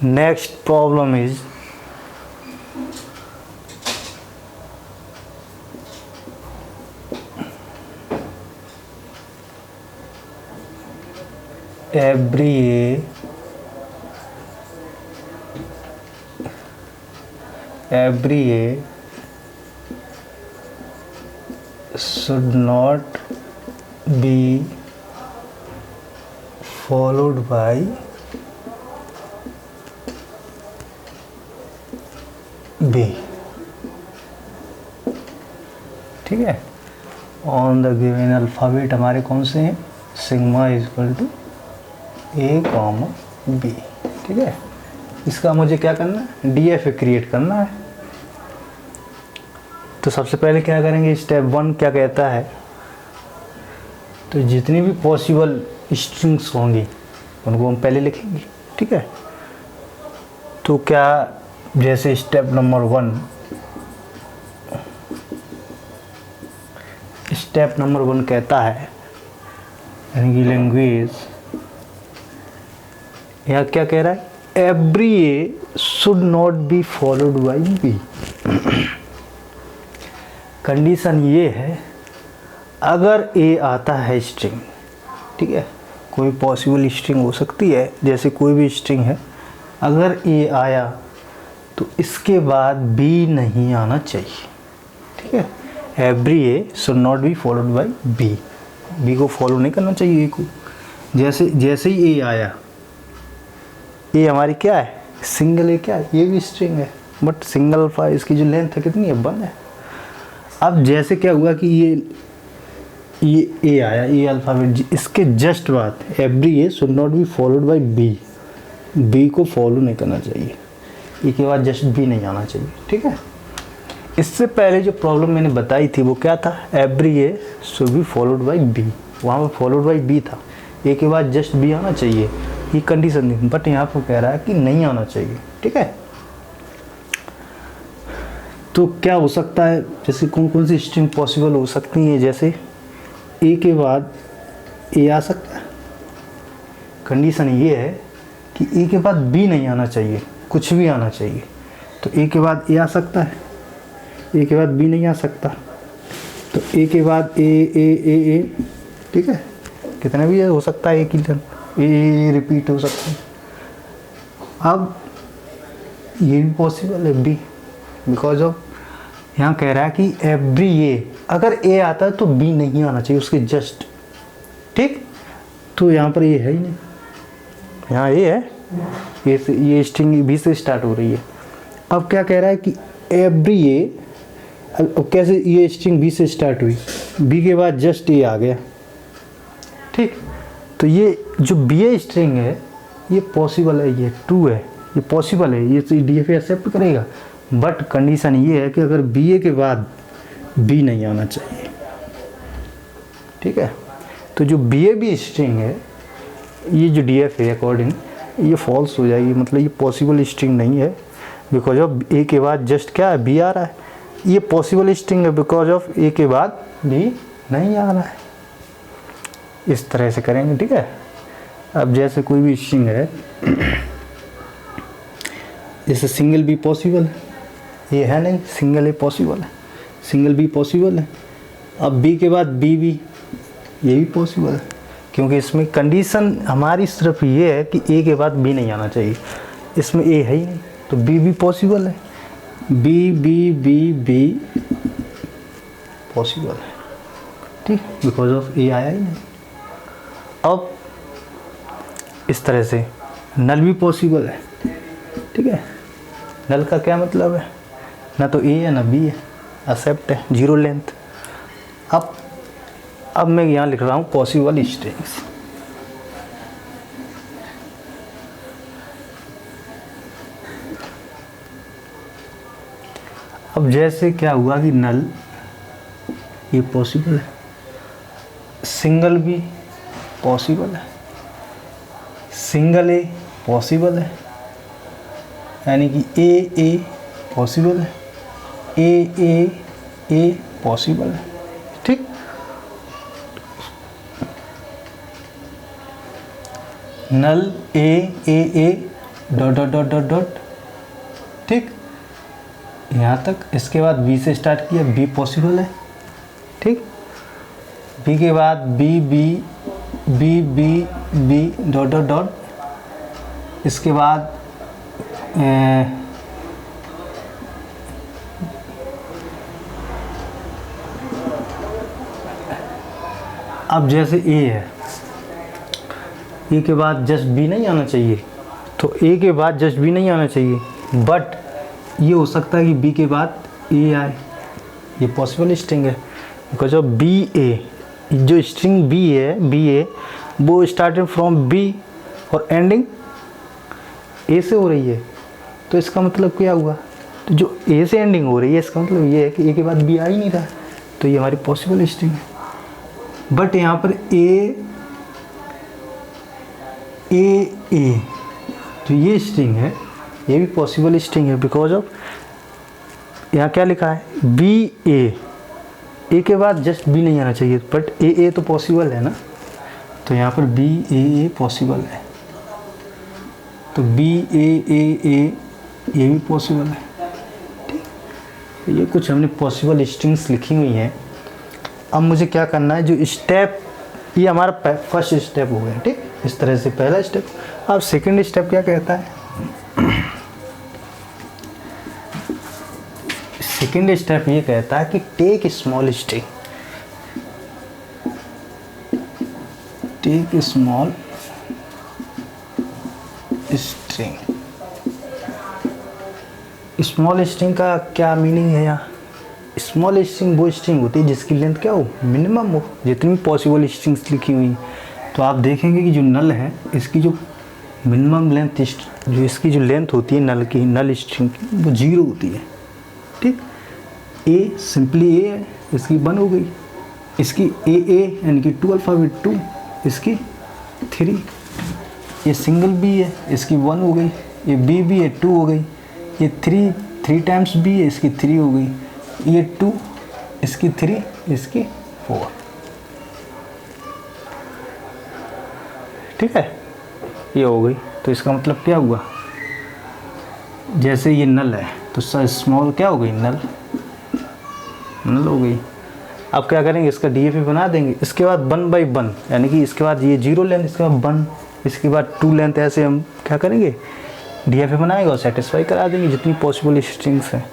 Next problem is every A should not be followed by B. ठीक है, on the given alphabet हमारे कौन से हैं, sigma is equal to A comma B। ठीक है, इसका मुझे क्या करना है, DFA क्रिएट करना है। तो सबसे पहले क्या करेंगे, स्टेप 1 क्या कहता है, तो जितनी भी पॉसिबल स्ट्रिंग्स होंगी उनको हम पहले लिखेंगे। ठीक है, तो क्या, जैसे स्टेप नंबर 1 कहता है यानी कि लैंग्वेज, यहाँ क्या कह रहा है, every A should not be followed by b. Condition ये है, अगर ए आता है स्ट्रिंग, ठीक है, कोई पॉसिबल स्ट्रिंग हो सकती है, जैसे कोई भी स्ट्रिंग है, अगर ए आया तो इसके बाद बी नहीं आना चाहिए। ठीक है, every A should not be followed by B, b को फॉलो नहीं करना चाहिए ए को। जैसे ही ए आया, ये हमारी क्या है, सिंगल ए, क्या है, ये भी स्ट्रिंग है बट सिंगल फाइल, इसकी जो लेंथ है कितनी है, 1 है। अब जैसे क्या हुआ कि ये ए आया, ये अल्फ़ाबेट, इसके जस्ट बाद every A should not be followed by b, b को फॉलो नहीं करना चाहिए, ए के बाद जस्ट बी नहीं आना चाहिए। ठीक है, इससे पहले जो प्रॉब्लम मैंने बताई थी वो क्या था, every A should be followed by b, वहाँ पर फॉलोड बाय बी था, ए के बाद जस्ट बी आना चाहिए, ये कंडीशन थी, बट यहाँ पर कह रहा है कि नहीं आना चाहिए। ठीक है, तो क्या हो सकता है, जैसे कौन कौन सी स्ट्रिंग पॉसिबल हो सकती है, जैसे ए के बाद ए आ सकता है, कंडीशन ये है कि ए के बाद बी नहीं आना चाहिए, कुछ भी आना चाहिए, तो ए के बाद ए आ सकता है, ए के बाद बी नहीं आ सकता, तो ए के बाद ए ए ए ए, ठीक है, कितना भी हो सकता है, एक ही टर्न ए रिपीट हो सकता है। अब ये भी पॉसिबल है बी, बिकॉज ऑफ यहाँ कह रहा है कि एवरी ए, अगर ए आता है तो बी नहीं आना चाहिए उसके जस्ट। ठीक, तो यहाँ पर ए है ही नहीं, यहाँ ए है, ये स्ट्रिंग बी से स्टार्ट हो रही है। अब क्या कह रहा है कि एवरी ए, अब कैसे ये स्ट्रिंग बी से स्टार्ट हुई, बी के बाद जस्ट ए आ गया। ठीक, तो ये जो बी ए स्ट्रिंग है ये पॉसिबल है, ये ट्रू है, ये पॉसिबल है, ये DFA एक्सेप्ट करेगा, बट कंडीशन ये है कि अगर बी ए के बाद बी नहीं आना चाहिए। ठीक है, तो जो बी ए बी स्ट्रिंग है, ये जो DFA अकॉर्डिंग ये फॉल्स हो जाएगी, मतलब ये पॉसिबल स्ट्रिंग नहीं है, बिकॉज ऑफ ए के बाद जस्ट क्या है, बी आ रहा है, ये पॉसिबल स्ट्रिंग है बिकॉज ऑफ ए के बाद बी नहीं आ रहा है। इस तरह से करेंगे। ठीक है, अब जैसे कोई भी स्ट्रिंग है, जैसे सिंगल बी पॉसिबल है, ये है नहीं, सिंगल ए पॉसिबल है, सिंगल बी पॉसिबल है, अब बी के बाद बी भी, ये भी पॉसिबल है, क्योंकि इसमें कंडीशन हमारी सिर्फ ये है कि ए के बाद बी नहीं आना चाहिए, इसमें ए है ही नहीं, तो बी भी पॉसिबल है, b B B b possible है। ठीक, बिकॉज ऑफ ए आया ही नहीं। अब इस तरह से नल भी पॉसिबल है। ठीक है, नल का क्या मतलब है, ना तो ए है ना बी है, एक्सेप्ट है, जीरो लेंथ। अब मैं यहाँ लिख रहा हूँ पॉसिबल स्ट्रिंग्स। अब जैसे क्या हुआ कि नल ये पॉसिबल है, सिंगल बी पॉसिबल है, सिंगल ए पॉसिबल है, यानी कि ए पॉसिबल है, ए पॉसिबल है। ठीक, null A dot dot dot dot dot, ठीक, यहाँ तक। इसके बाद बी से स्टार्ट किया, बी पॉसिबल है, ठीक। बी के बाद B B B B B dot dot dot, इसके बाद अब जैसे ए है, ए के बाद जस्ट बी नहीं आना चाहिए, तो ए के बाद जस्ट बी नहीं आना चाहिए, बट ये हो सकता है कि बी के बाद ए आए, ये पॉसिबल स्ट्रिंग है। बिकॉज ऑफ बी ए, जो स्ट्रिंग बी है वो स्टार्टिंग फ्रॉम बी और एंडिंग ए से हो रही है, तो इसका मतलब क्या हुआ, तो जो ए से एंडिंग हो रही है इसका मतलब ये है कि ए के बाद बी आ ही नहीं रहा, तो ये हमारी पॉसिबल स्ट्रिंग है। बट यहाँ पर ए तो ये स्ट्रिंग है, ये भी पॉसिबल स्ट्रिंग है, बिकॉज ऑफ यहाँ क्या लिखा है, बी ए के बाद जस्ट बी नहीं आना चाहिए, बट ए तो पॉसिबल है ना, तो यहाँ पर बी ए पॉसिबल है, तो बी ए ये भी पॉसिबल है, ठीक। तो ये कुछ हमने पॉसिबल स्ट्रिंग्स लिखी हुई हैं। अब मुझे क्या करना है, जो स्टेप, ये हमारा फर्स्ट स्टेप हो गया, ठीक, इस तरह से पहला स्टेप। अब सेकंड स्टेप क्या कहता है, सेकंड स्टेप ये कहता है कि take small string, take small string. Small string का क्या मीनिंग है यहाँ, स्मॉल स्ट्रिंग वो स्ट्रिंग होती है जिसकी लेंथ क्या हो, मिनिमम हो, जितनी पॉसिबल स्ट्रिंग्स लिखी हुई। तो आप देखेंगे कि जो नल है इसकी जो मिनिमम लेंथ, जो इसकी जो लेंथ होती है नल की, नल स्ट्रिंग की, वो 0 होती है, ठीक। ए सिंपली ए है, इसकी 1 हो गई, इसकी ए यानी कि 2 अल्फ़ाबेट 2, इसकी 3, ये सिंगल बी है, इसकी 1 हो गई, ये बी है 2 हो गई, ये 3 टाइम्स बी है, इसकी 3 हो गई, ये 2, इसकी 3, इसकी 4, ठीक है, ये हो गई। तो इसका मतलब क्या हुआ, जैसे ये नल है तो स्मॉल क्या हो गई, नल हो गई। अब क्या करेंगे, इसका डीएफए बना देंगे। इसके बाद 1 बाई 1 यानी कि इसके बाद ये 0 लेंथ, इसके बाद 1, इसके बाद 2 लेंथ, ऐसे हम क्या करेंगे, डीएफए बनाएंगे और सेटिस्फाई करा देंगे जितनी पॉसिबल स्ट्रिंग्स हैं,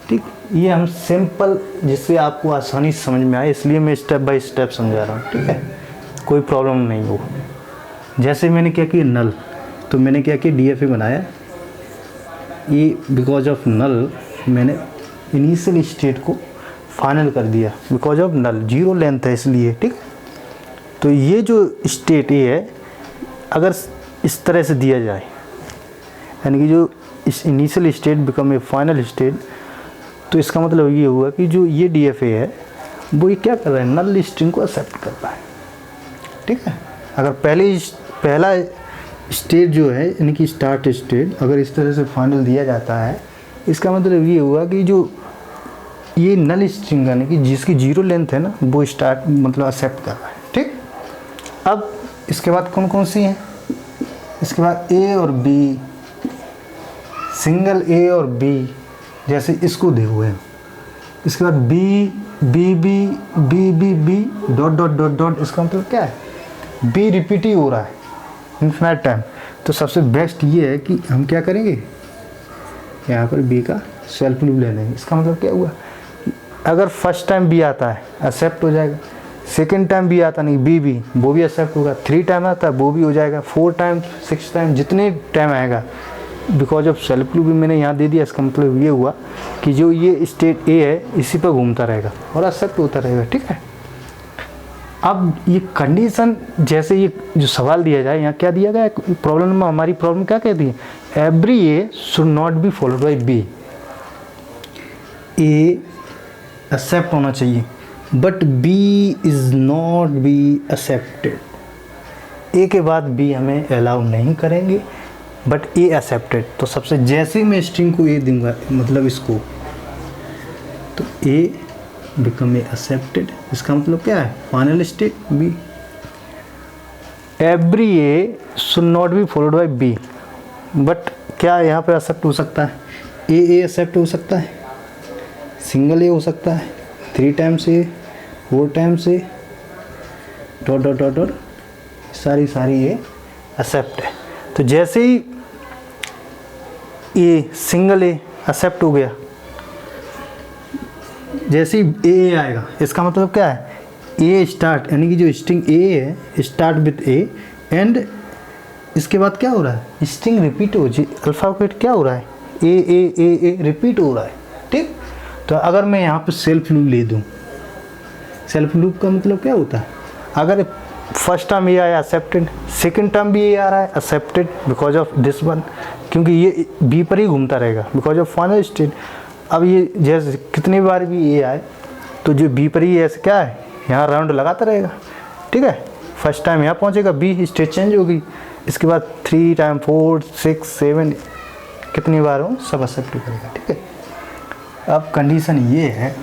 ठीक। ये हम सिंपल, जिससे आपको आसानी से समझ में आए, इसलिए मैं स्टेप बाय स्टेप समझा रहा हूँ, ठीक है, कोई प्रॉब्लम नहीं हो। जैसे मैंने क्या किया, नल, तो मैंने क्या किया, डीएफए बनाया, ये बिकॉज ऑफ नल मैंने इनिशियल स्टेट को फाइनल कर दिया, बिकॉज ऑफ नल 0 लेंथ है इसलिए, ठीक। तो ये जो स्टेट ए है, अगर इस तरह से दिया जाए, यानी कि जो इस initial state become A final state, तो इसका मतलब ये हुआ कि जो ये डीएफए है वो ये क्या कर रहा है, नल स्ट्रिंग को एक्सेप्ट कर रहा है, ठीक है। अगर पहला स्टेट जो है यानी कि स्टार्ट स्टेट अगर इस तरह से फाइनल दिया जाता है, इसका मतलब ये हुआ कि जो ये नल स्ट्रिंग यानी कि जिसकी 0 लेंथ है ना, वो स्टार्ट मतलब एक्सेप्ट कर रहा है, ठीक। अब इसके बाद कौन कौन सी हैं, इसके बाद ए और बी, सिंगल ए और बी, जैसे इसको दे हुए हैं। इसके बाद B B B B B B dot dot dot dot, इसका मतलब क्या है, बी रिपीट ही हो रहा है इन्फिनिट टाइम। तो सबसे बेस्ट ये है कि हम क्या करेंगे, यहाँ पर बी का सेल्फ लूप ले लेंगे। इसका मतलब क्या हुआ, अगर फर्स्ट टाइम बी आता है एक्सेप्ट हो जाएगा, सेकेंड टाइम बी आता नहीं बी वो भी एक्सेप्ट होगा, 3 टाइम आता है वो भी हो जाएगा, 4 टाइम 6 टाइम जितने टाइम आएगा, बिकॉज ऑफ सेल्फ लूप भी मैंने यहाँ दे दिया। इसका मतलब ये हुआ कि जो ये स्टेट ए है इसी पर घूमता रहेगा और एक्सेप्ट होता रहेगा, ठीक है। अब ये कंडीशन, जैसे ये जो सवाल दिया जाए, यहाँ क्या दिया गया है प्रॉब्लम में, हमारी प्रॉब्लम क्या कहती है, every A should not be followed by B, A accept होना चाहिए but B is not B accepted, A के बाद बी हमें अलाउ नहीं करेंगे बट ए एक्सेप्टेड। तो सबसे जैसे मैं स्ट्रिंग को ए दूंगा, मतलब इसको, तो ए बिकम ए एक्सेप्टेड, इसका मतलब क्या है, final state B. Every A should not be followed by B but क्या यहाँ पे एक्सेप्ट हो सकता है? ए एक्सेप्ट हो सकता है, सिंगल ए हो सकता है, 3 टाइम्स ए, 4 टाइम्स ए, डॉट डॉट डॉट डॉट, सारी ए एक्सेप्ट है। तो जैसे ही ए सिंगल ए एक्सेप्ट हो गया, जैसे ही ए आएगा, इसका मतलब क्या है? ए स्टार्ट, यानी कि जो स्ट्रिंग ए है स्टार्ट विथ ए, एंड इसके बाद क्या हो रहा है? स्ट्रिंग रिपीट हो, अल्फ़ाबेट क्या हो रहा है? ए रिपीट हो रहा है। ठीक, तो अगर मैं यहाँ पे सेल्फ लूप ले दूँ, सेल्फ लूप का मतलब क्या होता है? अगर फर्स्ट टर्म ये आया एक्सेप्टेड, सेकंड टर्म भी ये आ रहा है accepted because of this one, क्योंकि ये बी पर ही घूमता रहेगा बिकॉज ऑफ फाइनल स्टेट। अब ये जैसे कितनी बार भी ये आए तो जो बी पर ही ऐसे क्या है, यहाँ राउंड लगाता रहेगा। ठीक है, फर्स्ट टाइम यहाँ पहुँचेगा, बी स्टेट चेंज होगी, इसके बाद 3 टाइम 4 6 7 कितनी बार हो सब एक्सेप्ट करेगा। ठीक है, अब कंडीशन ये है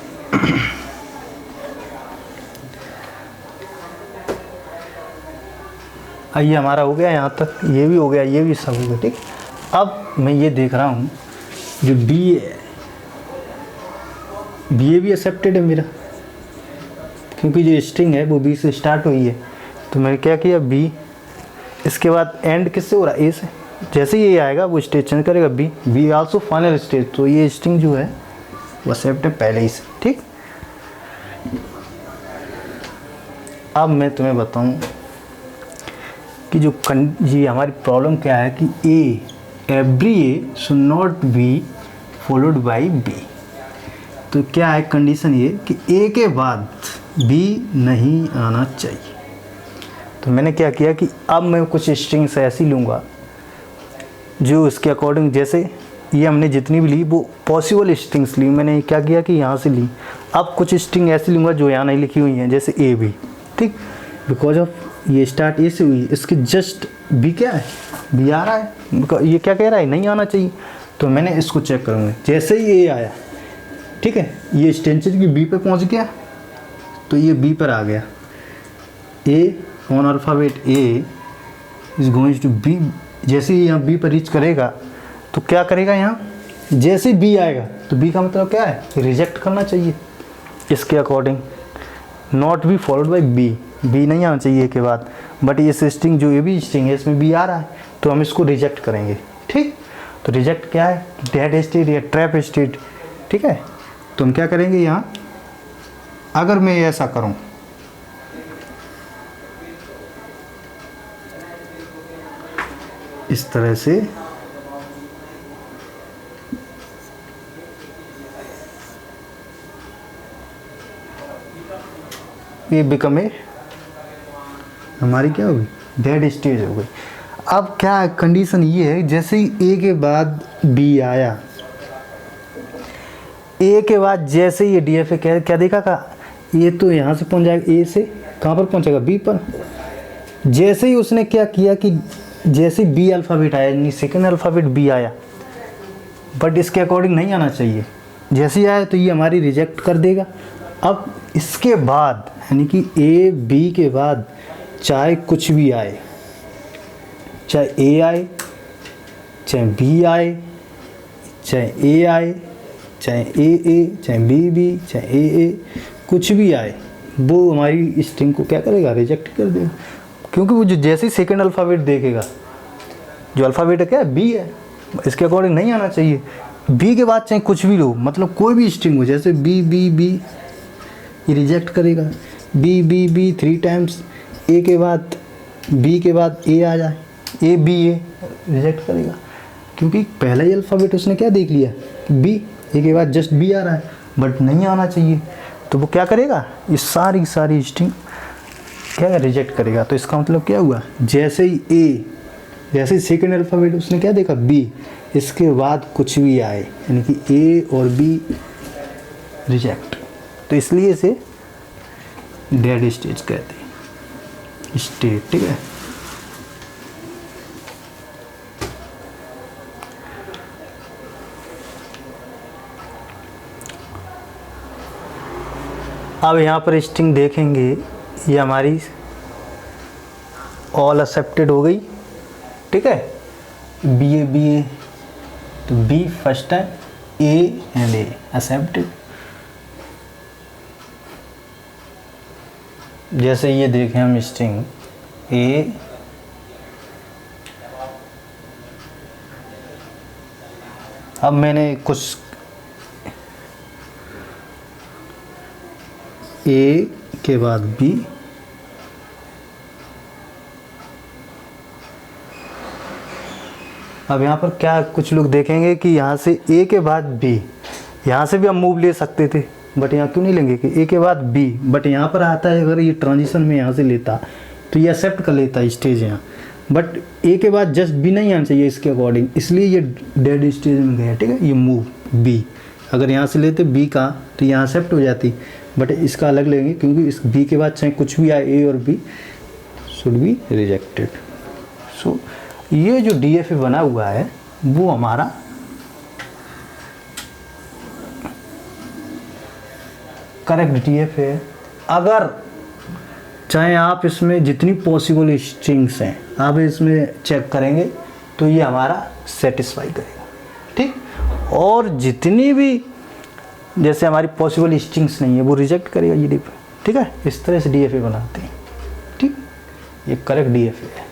ये हमारा हो गया यहाँ तक, ये भी हो गया, ये भी सब हो गया। ठीक, अब मैं ये देख रहा हूँ जो बी है, बी भी एक्सेप्टेड है मेरा, क्योंकि जो स्ट्रिंग है वो बी से स्टार्ट हुई है। तो मैंने क्या किया, बी, इसके बाद एंड किससे हो रहा है? ए से। जैसे ये आएगा वो स्टेज चेंज करेगा, बी आल्सो फाइनल स्टेज, तो ये स्ट्रिंग जो है वो एक्सेप्ट है पहले ही से। ठीक, अब मैं तुम्हें बताऊँ कि जो ये हमारी प्रॉब्लम क्या है कि every A should not be followed by B. तो क्या है कंडीशन ये कि ए के बाद बी नहीं आना चाहिए। तो मैंने क्या किया कि अब मैं कुछ स्ट्रिंग्स ऐसी लूँगा जो इसके अकॉर्डिंग, जैसे ये हमने जितनी भी ली वो पॉसिबल स्ट्रिंग्स ली, मैंने क्या किया कि यहाँ से ली। अब कुछ स्ट्रिंग ऐसी लूँगा जो यहाँ नहीं लिखी हुई हैं, जैसे ए बी। ठीक, बिकॉज ऑफ ये स्टार्ट ए से हुई, इसके जस्ट बी क्या है, बी आ रहा है, ये क्या कह रहा है, नहीं आना चाहिए। तो मैंने इसको चेक करूँगा, जैसे ही ए आया, ठीक है, ये स्टेंचर की बी पे पहुँच गया, तो ये बी पर आ गया। A on alphabet A is going to B, जैसे ही यहाँ बी पर रीच करेगा तो क्या करेगा, यहाँ जैसे बी आएगा तो बी का मतलब क्या है, रिजेक्ट करना चाहिए इसके according, not be followed by B, B नहीं आना चाहिए के बाद। बट ये स्ट्रिंग जो ये भी स्ट्रिंग है इसमें बी आ रहा है, तो हम इसको रिजेक्ट करेंगे। ठीक, तो रिजेक्ट क्या है, डेड स्टेट या ट्रैप स्टेट। ठीक है, तो हम क्या करेंगे यहाँ, अगर मैं ऐसा करूँ, इस तरह से ये बिकम ए, हमारी क्या होगी, डेड स्टेज हो गई। अब क्या कंडीशन ये है, जैसे ही ए के बाद बी आया, ए के बाद जैसे ये डी एफ ए क्या देखा का, ये तो यहाँ से पहुँच जाएगा, ए से कहाँ पर पहुँचेगा, बी पर। जैसे ही उसने क्या किया कि जैसे बी अल्फ़ाबेट आया, यानी सेकेंड अल्फ़ाबेट बी आया, बट इसके अकॉर्डिंग नहीं आना चाहिए, जैसे ही आया तो ये हमारी रिजेक्ट कर देगा। अब इसके बाद यानी कि ए बी के बाद चाहे कुछ भी आए, चाहे ए आए, चाहे बी आए, चाहे ए आए, चाहे ए, चाहे बी, चाहे ए, कुछ भी आए, वो हमारी स्ट्रिंग को क्या करेगा, रिजेक्ट कर देगा। क्योंकि वो जो जैसे ही सेकेंड अल्फ़ाबेट देखेगा, जो अल्फ़ाबेट है क्या है, बी है, इसके अकॉर्डिंग नहीं आना चाहिए। बी के बाद चाहे कुछ भी लो, मतलब कोई भी स्ट्रिंग हो, जैसे बी, ये रिजेक्ट करेगा। बी 3 टाइम्स, ए के बाद बी के बाद ए आ जाए, ए रिजेक्ट करेगा, क्योंकि पहला ही अल्फ़ाबेट उसने क्या देख लिया, बी, ए के बाद जस्ट बी आ रहा है, बट नहीं आना चाहिए। तो वो क्या करेगा, ये सारी स्ट्रिंग क्या रिजेक्ट करेगा। तो इसका मतलब क्या हुआ, जैसे ही सेकेंड अल्फ़ाबेट उसने क्या देखा, बी, इसके बाद कुछ भी आए, यानी कि ए और बी रिजेक्ट, तो इसलिए इसे डेड स्टेज कहते हैं, स्टेट। ठीक है, अब यहाँ पर स्ट्रिंग देखेंगे, ये हमारी ऑल एक्सेप्टेड हो गई। ठीक है, बी ए तो B first time, A and A accepted. जैसे ये देखें हम स्ट्रिंग ए अब मैंने कुछ ए के बाद बी, अब यहाँ पर क्या कुछ लोग देखेंगे कि यहाँ से ए के बाद बी, यहाँ से भी हम मूव ले सकते थे बट यहाँ क्यों नहीं लेंगे कि ए के बाद बी, बट यहाँ पर आता है अगर ये ट्रांजिशन में यहाँ से लेता तो ये एक्सेप्ट कर लेता स्टेज यहाँ, बट ए के बाद जस्ट बी नहीं आना चाहिए इसके अकॉर्डिंग, इसलिए ये डेड स्टेज में गया। ठीक है, ये मूव बी अगर यहाँ से लेते बी का तो यहाँ एक्सेप्ट हो जाती, बट इसका अलग लेंगे क्योंकि इस बी के बाद चाहे कुछ भी आए ए और बी शुड बी रिजेक्टेड। सो ये जो DFA बना हुआ है वो हमारा करेक्ट DFA है। अगर चाहे आप इसमें जितनी पॉसिबल स्ट्रिंग्स हैं आप इसमें चेक करेंगे तो ये हमारा सेटिस्फाई करेगा। ठीक, और जितनी भी जैसे हमारी पॉसिबल स्ट्रिंग्स नहीं है वो रिजेक्ट करेगा ये DFA। ठीक है, इस तरह से DFA बनाते हैं। ठीक, ये करेक्ट DFA है।